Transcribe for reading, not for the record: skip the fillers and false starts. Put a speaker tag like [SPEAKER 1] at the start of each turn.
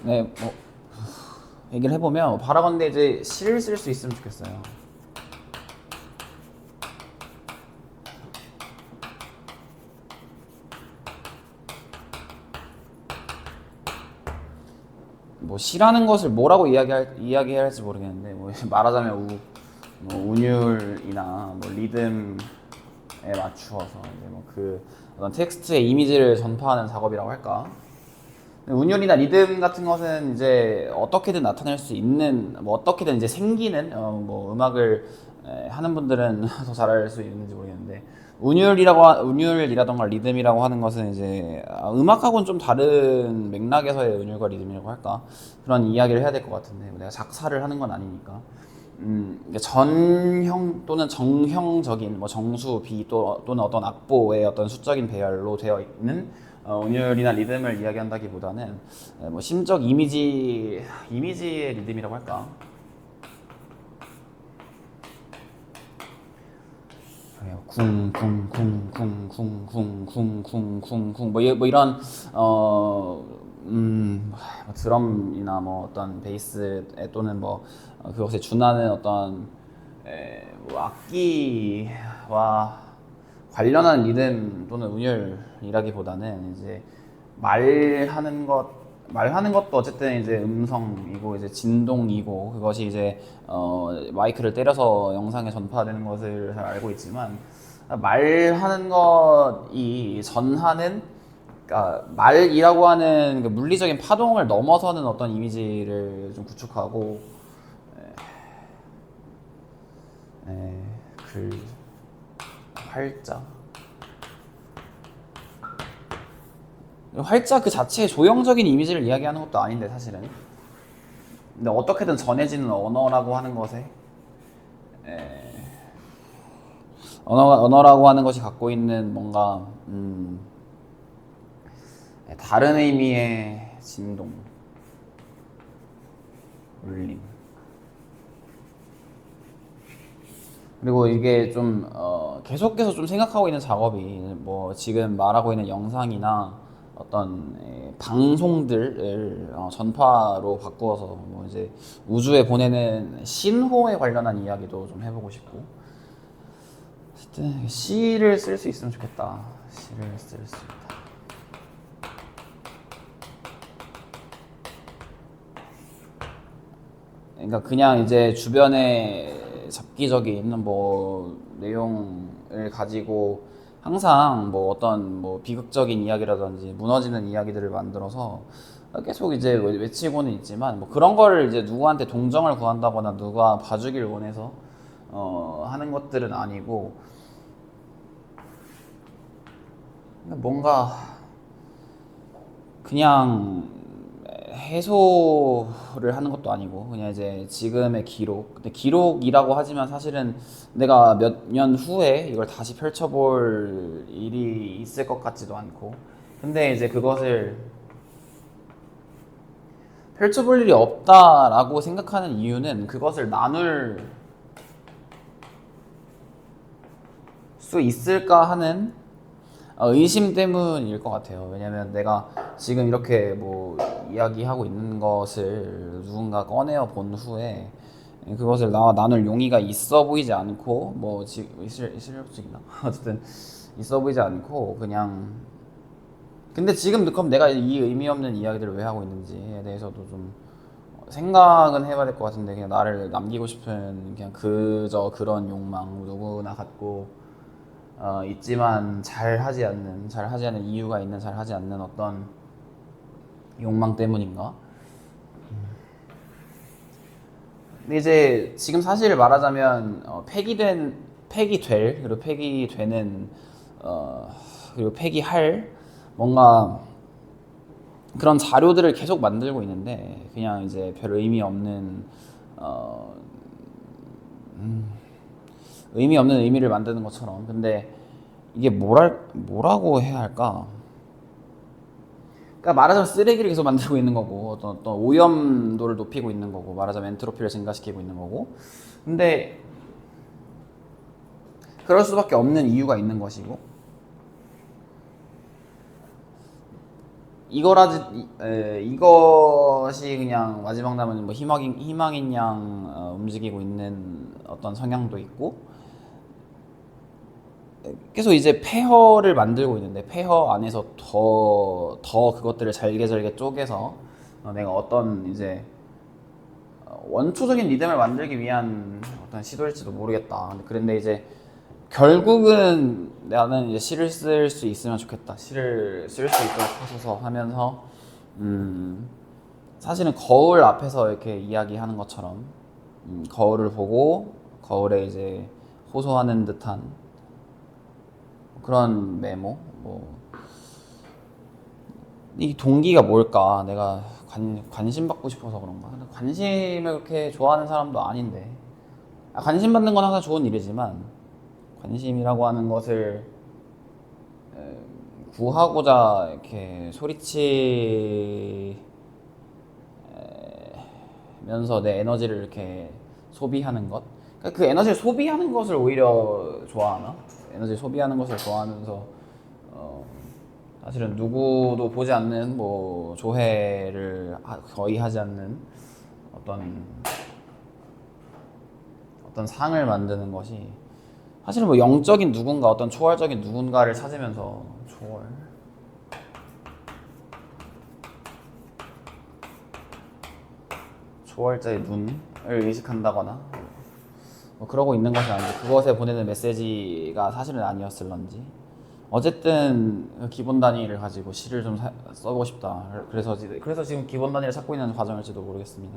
[SPEAKER 1] 네, 뭐 얘기를 해보면 바라건대 이제 시를 쓸 수 있으면 좋겠어요. 뭐 시라는 것을 뭐라고 이야기해야 할지 모르겠는데 뭐 말하자면 뭐 운율이나 뭐 리듬에 맞추어서 이제 뭐 그 어떤 텍스트의 이미지를 전파하는 작업이라고 할까. 운율이나 리듬 같은 것은 이제 어떻게든 나타낼 수 있는 뭐 어떻게든 이제 생기는 뭐 음악을 하는 분들은 더 잘할 수 있는지 모르겠는데 운율이라던가 리듬이라고 하는 것은 이제 음악하고는 좀 다른 맥락에서의 운율과 리듬이라고 할까 그런 이야기를 해야 될 것 같은데 내가 작사를 하는 건 아니니까 전형 또는 정형적인 뭐 정수, 비 또는 어떤 악보의 어떤 수적인 배열로 되어 있는 운율이나 리듬을 이야기한다기보다는 뭐 심적 이미지의 리듬이라고 할까? 쿵쿵쿵쿵쿵쿵쿵쿵쿵쿵쿵 뭐 이런 뭐 드럼이나 뭐 어떤 베이스 또는 뭐 그것에 준하는 어떤 뭐 악기와 관련한 리듬 또는 운율이라기보다는 이제 말하는 것 말하는 것도 어쨌든 이제 음성이고 이제 진동이고 그것이 이제 마이크를 때려서 영상에 전파되는 것을 잘 알고 있지만 말하는 것이 전하는 그러니까 말이라고 하는 그 물리적인 파동을 넘어서는 어떤 이미지를 좀 구축하고 글 활자 활자 그 자체의 조형적인 이미지를 이야기하는 것도 아닌데 사실은 근데 어떻게든 전해지는 언어라고 하는 것에 언어라고 하는 것이 갖고 있는 뭔가 다른 의미의 진동, 울림 그리고 이게 좀 계속해서 좀 생각하고 있는 작업이 뭐 지금 말하고 있는 영상이나 어떤 방송들을 전파로 바꾸어서 뭐 이제 우주에 보내는 신호에 관련한 이야기도 좀 해보고 싶고 어쨌든 시를 쓸 수 있으면 좋겠다. 시를 쓸 수 있다. 그러니까 그냥 이제 주변에 잡기적인 뭐 내용을 가지고 항상 뭐 어떤 뭐 비극적인 이야기라든지 무너지는 이야기들을 만들어서 계속 이제 외치고는 있지만 뭐 그런 거를 이제 누구한테 동정을 구한다거나 누가 봐주길 원해서 하는 것들은 아니고 뭔가 그냥 해소를 하는 것도 아니고 그냥 이제 지금의 기록 근데 기록이라고 하지만 사실은 내가 몇 년 후에 이걸 다시 펼쳐볼 일이 있을 것 같지도 않고 근데 이제 그것을 펼쳐볼 일이 없다라고 생각하는 이유는 그것을 나눌 수 있을까 하는 의심 때문일 것 같아요. 왜냐면 내가 지금 이렇게 뭐 이야기하고 있는 것을 누군가 꺼내어 본 후에 그것을 나와 나눌 용의가 있어 보이지 않고 뭐 있을 수 있나? 어쨌든 있어 보이지 않고 그냥 근데 지금 그럼 내가 이 의미 없는 이야기들을 왜 하고 있는지에 대해서도 좀 생각은 해봐야 될 것 같은데 그냥 나를 남기고 싶은 그냥 그저 그런 욕망 누구나 갖고 있지만 잘 하지 않는 이유가 있는 잘 하지 않는 어떤 욕망 때문인가? 근데 이제 지금 사실을 말하자면 폐기될 그리고 폐기되는 그리고 폐기할 뭔가 그런 자료들을 계속 만들고 있는데 그냥 이제 별 의미 없는 어, 의미 없는 의미를 만드는 것처럼 근데 이게 뭐라고 해야 할까? 그러니까 말하자면 쓰레기를 계속 만들고 있는 거고 어떤 오염도를 높이고 있는 거고 말하자면 엔트로피를 증가시키고 있는 거고 근데 그럴 수밖에 없는 이유가 있는 것이고 이것이 그냥 마지막 남은 뭐 희망인 양 움직이고 있는 어떤 성향도 있고, 계속 이제 폐허를 만들고 있는데 폐허 안에서 더 그것들을 잘게 잘게 쪼개서 내가 어떤 이제 원초적인 리듬을 만들기 위한 어떤 시도일지도 모르겠다. 그런데 이제 결국은 나는 이제 시를 쓸 수 있으면 좋겠다. 시를 쓸 수 있도록 하소서 하면서 사실은 거울 앞에서 이렇게 이야기하는 것처럼 거울을 보고 거울에 이제 호소하는 듯한 그런 메모. 뭐 이 동기가 뭘까? 내가 관심 받고 싶어서 그런가? 근데 관심을 그렇게 좋아하는 사람도 아닌데, 관심 받는 건 항상 좋은 일이지만 관심이라고 하는 것을 구하고자 이렇게 소리치면서 내 에너지를 이렇게 소비하는 것, 그러니까 그 에너지를 소비하는 것을 오히려 좋아하나? 에너지 소비하는 것을 좋아하면서 사실은 누구도 보지 않는 뭐 조회를 거의 하지 않는 어떤 상을 만드는 것이 사실은 뭐 영적인 누군가, 어떤 초월적인 누군가를 찾으면서 초월자의 눈을 의식한다거나 뭐 그러고 있는 것이 아닌데, 그것에 보내는 메시지가 사실은 아니었을런지. 어쨌든 기본 단위를 가지고 시를 좀 써보고 싶다. 그래서 지금 기본 단위를 찾고 있는 과정일지도 모르겠습니다.